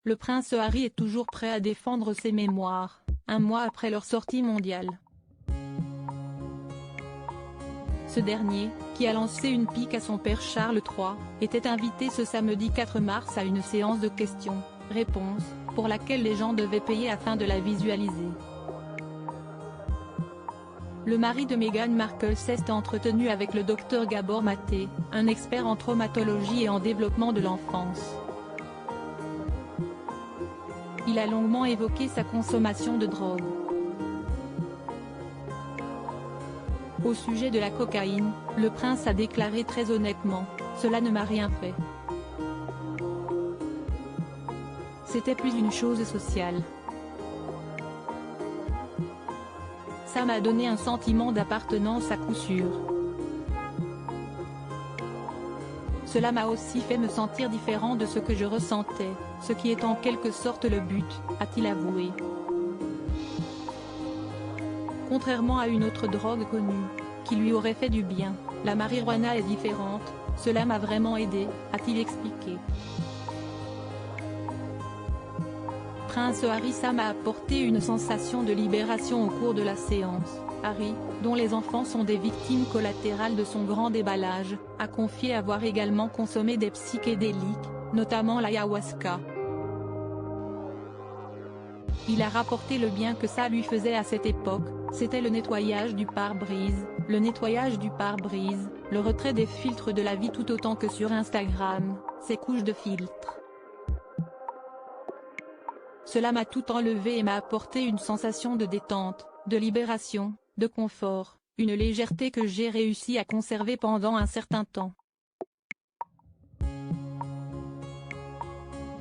Le prince Harry est toujours prêt à défendre ses mémoires, un mois après leur sortie mondiale. Ce dernier, qui a lancé une pique à son père Charles III, était invité ce samedi 4 mars à une séance de questions-réponses, pour laquelle les gens devaient payer afin de la visualiser. Le mari de Meghan Markle s'est entretenu avec le docteur Gabor Maté, un expert en traumatologie et en développement de l'enfance. Il a longuement évoqué sa consommation de drogue. Au sujet de la cocaïne, le prince a déclaré très honnêtement : « Cela ne m'a rien fait. C'était plus une chose sociale. Ça m'a donné un sentiment d'appartenance à coup sûr. Cela m'a aussi fait me sentir différent de ce que je ressentais, ce qui est en quelque sorte le but », a-t-il avoué. Contrairement à une autre drogue connue, qui lui aurait fait du bien, la marijuana est différente, cela m'a vraiment aidé, a-t-il expliqué. Prince Harry, ça m'a apporté une sensation de libération au cours de la séance. Harry, dont les enfants sont des victimes collatérales de son grand déballage, a confié avoir également consommé des psychédéliques, notamment l'ayahuasca. Il a rapporté le bien que ça lui faisait à cette époque, c'était le nettoyage du pare-brise, le retrait des filtres de la vie tout autant que sur Instagram, ces couches de filtres. Cela m'a tout enlevé et m'a apporté une sensation de détente, de libération, de confort, une légèreté que j'ai réussi à conserver pendant un certain temps.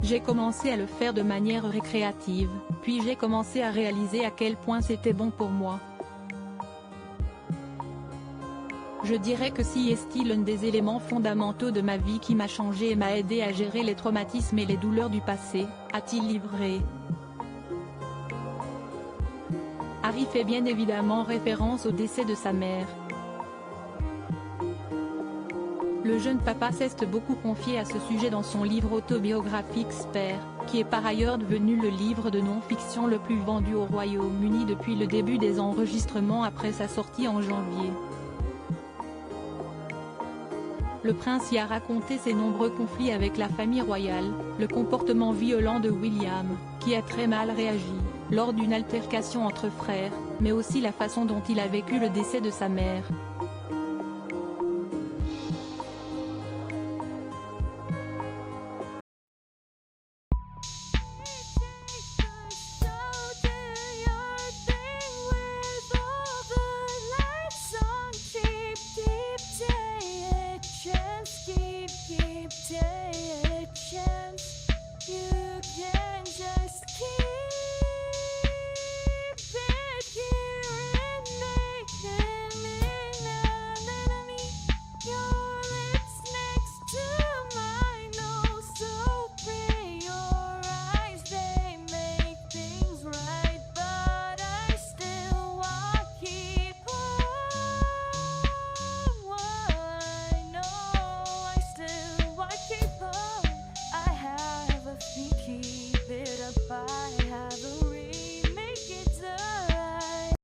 J'ai commencé à le faire de manière récréative, puis j'ai commencé à réaliser à quel point c'était bon pour moi. Je dirais que c'est l'un des éléments fondamentaux de ma vie qui m'a changé et m'a aidé à gérer les traumatismes et les douleurs du passé, a-t-il livré. Harry fait bien évidemment référence au décès de sa mère. Le jeune papa s'est beaucoup confié à ce sujet dans son livre autobiographique Spare, qui est par ailleurs devenu le livre de non-fiction le plus vendu au Royaume-Uni depuis le début des enregistrements après sa sortie en janvier. Le prince y a raconté ses nombreux conflits avec la famille royale, le comportement violent de William, qui a très mal réagi, lors d'une altercation entre frères, mais aussi la façon dont il a vécu le décès de sa mère.